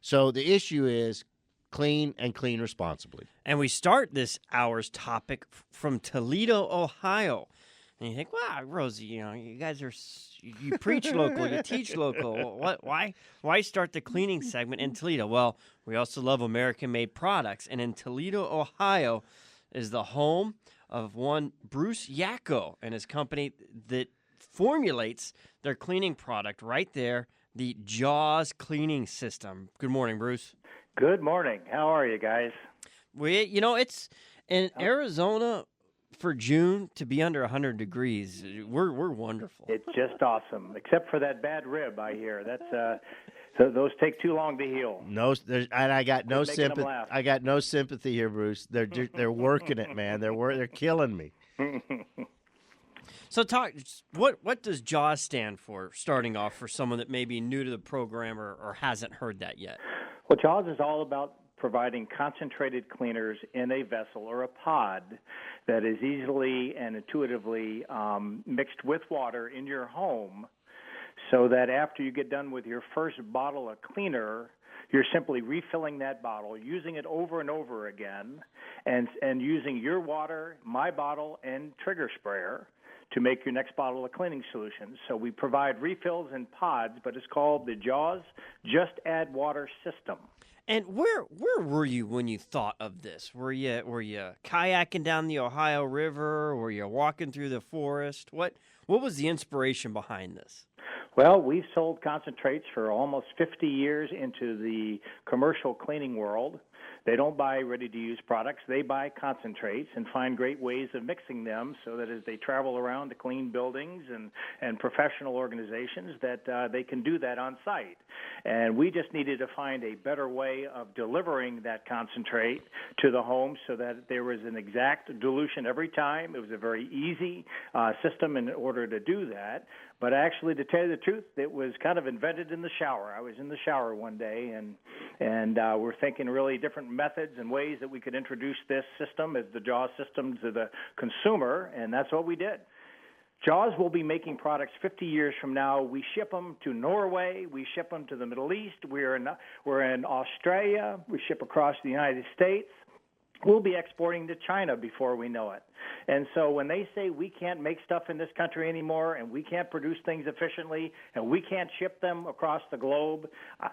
So the issue is clean and clean responsibly. And we start this hour's topic from Toledo, Ohio. And you think, wow, Rosie, you guys you preach local, you teach local. Why start the cleaning segment in Toledo? Well, we also love American-made products. And in Toledo, Ohio is the home of one Bruce Yacko and his company that formulates their cleaning product right there, the JAWS cleaning system. Good morning, Bruce. Good morning. How are you guys? It's in Arizona for June to be under 100 degrees. We're wonderful. It's just awesome, except for that bad rib I hear. That's so those take too long to heal. I got no sympathy. I got no sympathy here, Bruce. They're working it, man. They're killing me. So what does JAWS stand for, starting off, for someone that may be new to the program or hasn't heard that yet? Well, JAWS is all about providing concentrated cleaners in a vessel or a pod that is easily and intuitively mixed with water in your home, so that after you get done with your first bottle of cleaner, you're simply refilling that bottle, using it over and over again, and using your water, my bottle, and trigger sprayer to make your next bottle of cleaning solution. So we provide refills in pods, but it's called the JAWS Just Add Water System. And where were you when you thought of this? Were you kayaking down the Ohio River? Were you walking through the forest? What was the inspiration behind this? Well, we've sold concentrates for almost 50 years into the commercial cleaning world. They don't buy ready-to-use products. They buy concentrates and find great ways of mixing them so that as they travel around to clean buildings and professional organizations, that they can do that on site. And we just needed to find a better way of delivering that concentrate to the home so that there was an exact dilution every time. It was a very easy system in order to do that. But actually, to tell you the truth, it was kind of invented in the shower. I was in the shower one day, and we're thinking really different methods and ways that we could introduce this system as the JAWS system to the consumer, and that's what we did. JAWS will be making products 50 years from now. We ship them to Norway. We ship them to the Middle East. We're in Australia. We ship across the United States. We'll be exporting to China before we know it. And so when they say we can't make stuff in this country anymore and we can't produce things efficiently and we can't ship them across the globe,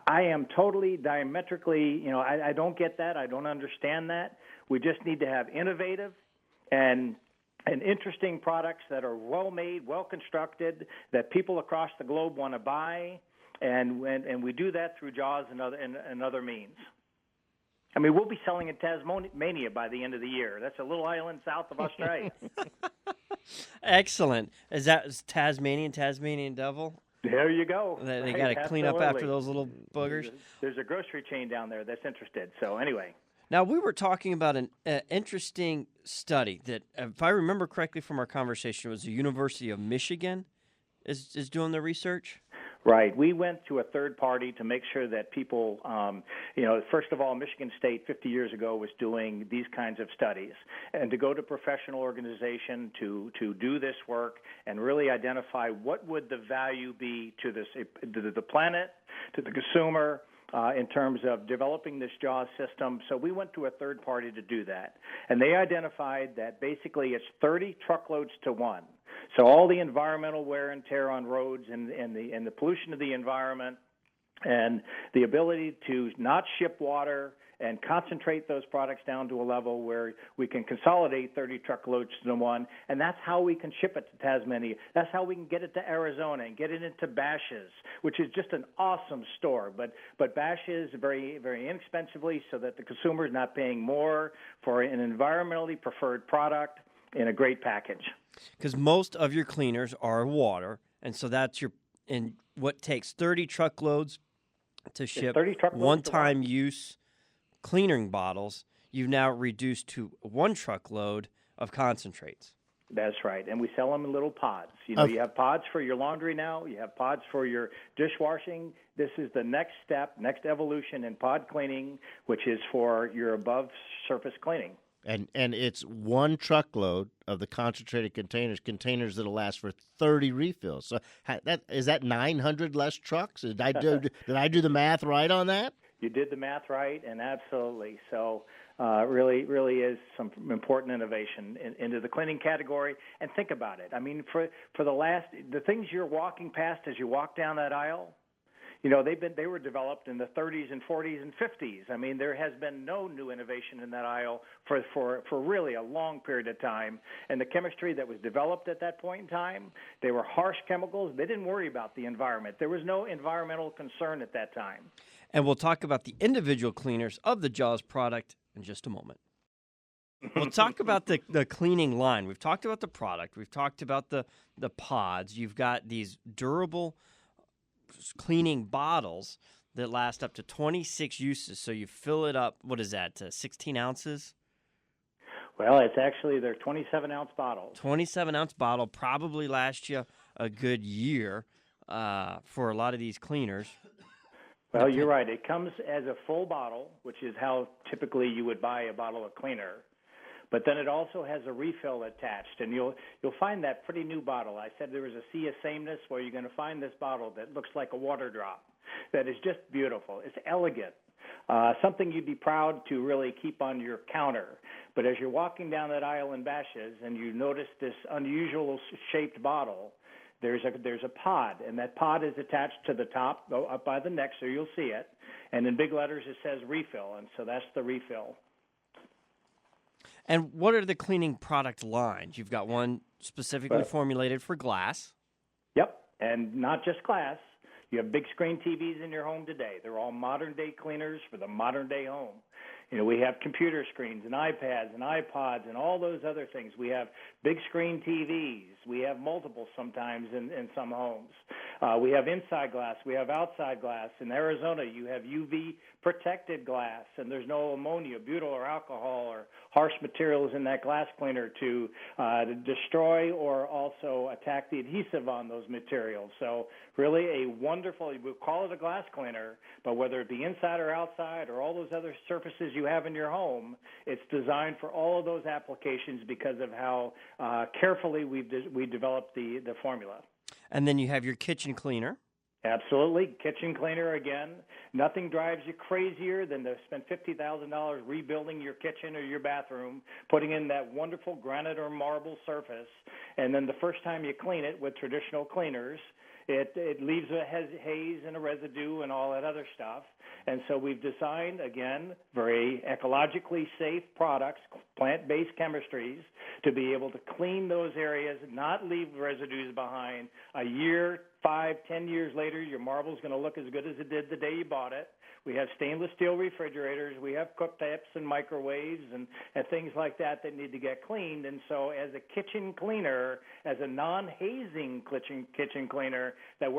I am totally diametrically, I don't get that. I don't understand that. We just need to have innovative and interesting products that are well-made, well-constructed, that people across the globe want to buy, and we do that through JAWS and other means. I mean, we'll be selling in Tasmania by the end of the year. That's a little island south of Australia. Excellent. Is that Tasmanian devil? There you go. They got to clean up after those little boogers. There's a grocery chain down there that's interested. So anyway. Now, we were talking about an interesting study that, if I remember correctly from our conversation, it was the University of Michigan is doing the research. Right. We went to a third party to make sure that people, first of all, Michigan State 50 years ago was doing these kinds of studies. And to go to a professional organization to do this work and really identify what would the value be to the planet, to the consumer, in terms of developing this JAWS system. So we went to a third party to do that. And they identified that basically it's 30 truckloads to one. So all the environmental wear and tear on roads and the pollution of the environment and the ability to not ship water and concentrate those products down to a level where we can consolidate 30 truckloads to one, and that's how we can ship it to Tasmania. That's how we can get it to Arizona and get it into Bash's, which is just an awesome store. But Bash's very, very inexpensively so that the consumer is not paying more for an environmentally preferred product in a great package. Because most of your cleaners are water, and so that's and what takes 30 truckloads to ship one-time use cleaning bottles, you've now reduced to 1 truckload of concentrates. That's right, and we sell them in little pods. You have pods for your laundry now. You have pods for your dishwashing. This is the next step, next evolution in pod cleaning, which is for your above-surface cleaning. And it's 1 truckload of the concentrated containers that'll last for 30 refills. So is that 900 less trucks? Did I do the math right on that? You did the math right, and absolutely. So really is some important innovation into the cleaning category. And think about it. I mean, for the things you're walking past as you walk down that aisle, you know, they were developed in the 30s and 40s and 50s. I mean, there has been no new innovation in that aisle for really a long period of time. And the chemistry that was developed at that point in time, they were harsh chemicals. They didn't worry about the environment. There was no environmental concern at that time. And we'll talk about the individual cleaners of the JAWS product in just a moment. We'll talk about the cleaning line. We've talked about the product. We've talked about the pods. You've got these durable cleaning bottles that last up to 26 uses. So you fill it up, what is that, 16 ounces? Well, it's actually they're 27-ounce bottles. 27-ounce bottle probably lasts you a good year for a lot of these cleaners. Well, you're right. It comes as a full bottle, which is how typically you would buy a bottle of cleaner. But then it also has a refill attached, and you'll find that pretty new bottle. I said there was a sea of sameness where you're going to find this bottle that looks like a water drop that is just beautiful. It's elegant, something you'd be proud to really keep on your counter. But as you're walking down that aisle in Bashas' and you notice this unusual shaped bottle, there's a pod, and that pod is attached to the top, up by the neck, so you'll see it. And in big letters it says refill, and so that's the refill. And what are the cleaning product lines? You've got one specifically formulated for glass. Yep, and not just glass. You have big screen TVs in your home today. They're all modern-day cleaners for the modern-day home. You know, we have computer screens and iPads and iPods and all those other things. We have big screen TVs. We have multiple sometimes in some homes. We have inside glass. We have outside glass. In Arizona, you have UV protected glass, and there's no ammonia, butyl, or alcohol or harsh materials in that glass cleaner to destroy or also attack the adhesive on those materials. So really a wonderful, we call it a glass cleaner, but whether it be inside or outside or all those other surfaces you have in your home, it's designed for all of those applications because of how carefully we developed the formula. And then you have your kitchen cleaner. Absolutely. Kitchen cleaner, again. Nothing drives you crazier than to spend $50,000 rebuilding your kitchen or your bathroom, putting in that wonderful granite or marble surface, and then the first time you clean it with traditional cleaners, it leaves a haze and a residue and all that other stuff. And so we've designed, again, very ecologically safe products, plant-based chemistries, to be able to clean those areas, not leave residues behind. A year, 5, 10 years later, your marble's going to look as good as it did the day you bought it. We have stainless steel refrigerators. We have cooktops and microwaves and things like that need to get cleaned. And so as a kitchen cleaner, as a non-hazing kitchen cleaner that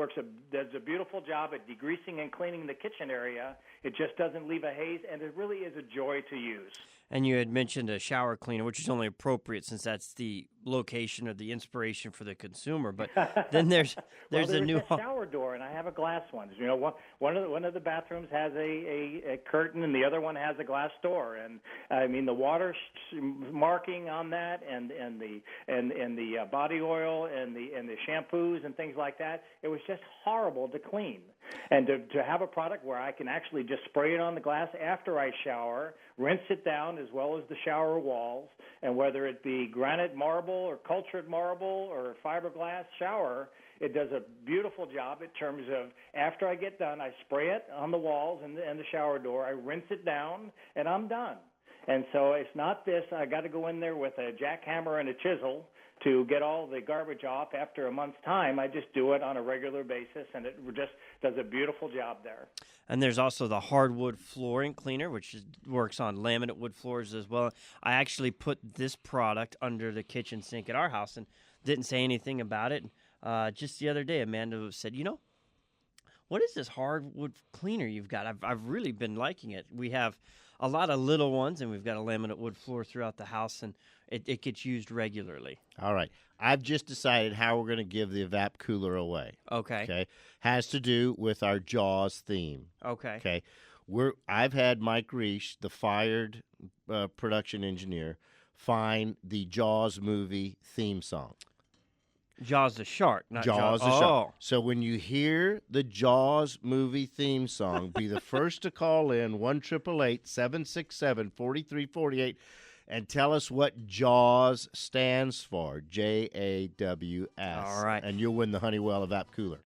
does a beautiful job at degreasing and cleaning the kitchen area, it just doesn't leave a haze, and it really is a joy to use. And you had mentioned a shower cleaner, which is only appropriate since that's the location or the inspiration for the consumer. But then there's a new shower door, and I have a glass one. You know, one of the bathrooms has a curtain, and the other one has a glass door. And I mean, the water marking on that, and the body oil, and the shampoos and things like that, it was just horrible to clean. And to have a product where I can actually just spray it on the glass after I shower, rinse it down as well as the shower walls, and whether it be granite marble or cultured marble or fiberglass shower, it does a beautiful job in terms of after I get done, I spray it on the walls and the shower door, I rinse it down, and I'm done. And so it's not this, I got to go in there with a jackhammer and a chisel to get all the garbage off after a month's time. I just do it on a regular basis, and it just does a beautiful job there. And there's also the hardwood flooring cleaner, which works on laminate wood floors as well. I actually put this product under the kitchen sink at our house and didn't say anything about it. Just the other day, Amanda said, you know, what is this hardwood cleaner you've got? I've really been liking it. We have a lot of little ones, and we've got a laminate wood floor throughout the house, and it gets used regularly. All right. I've just decided how we're going to give the Evap Cooler away. Okay. Okay. Has to do with our JAWS theme. Okay. Okay. I've had Mike Reish, the fired production engineer, find the JAWS movie theme song. Jaws the shark, not Jaws Jaws. the shark. Oh. So when you hear the Jaws movie theme song, be the first to call in 1-888-767-4348 and tell us what JAWS stands for. JAWS. All right. And you'll win the Honeywell Evap Cooler.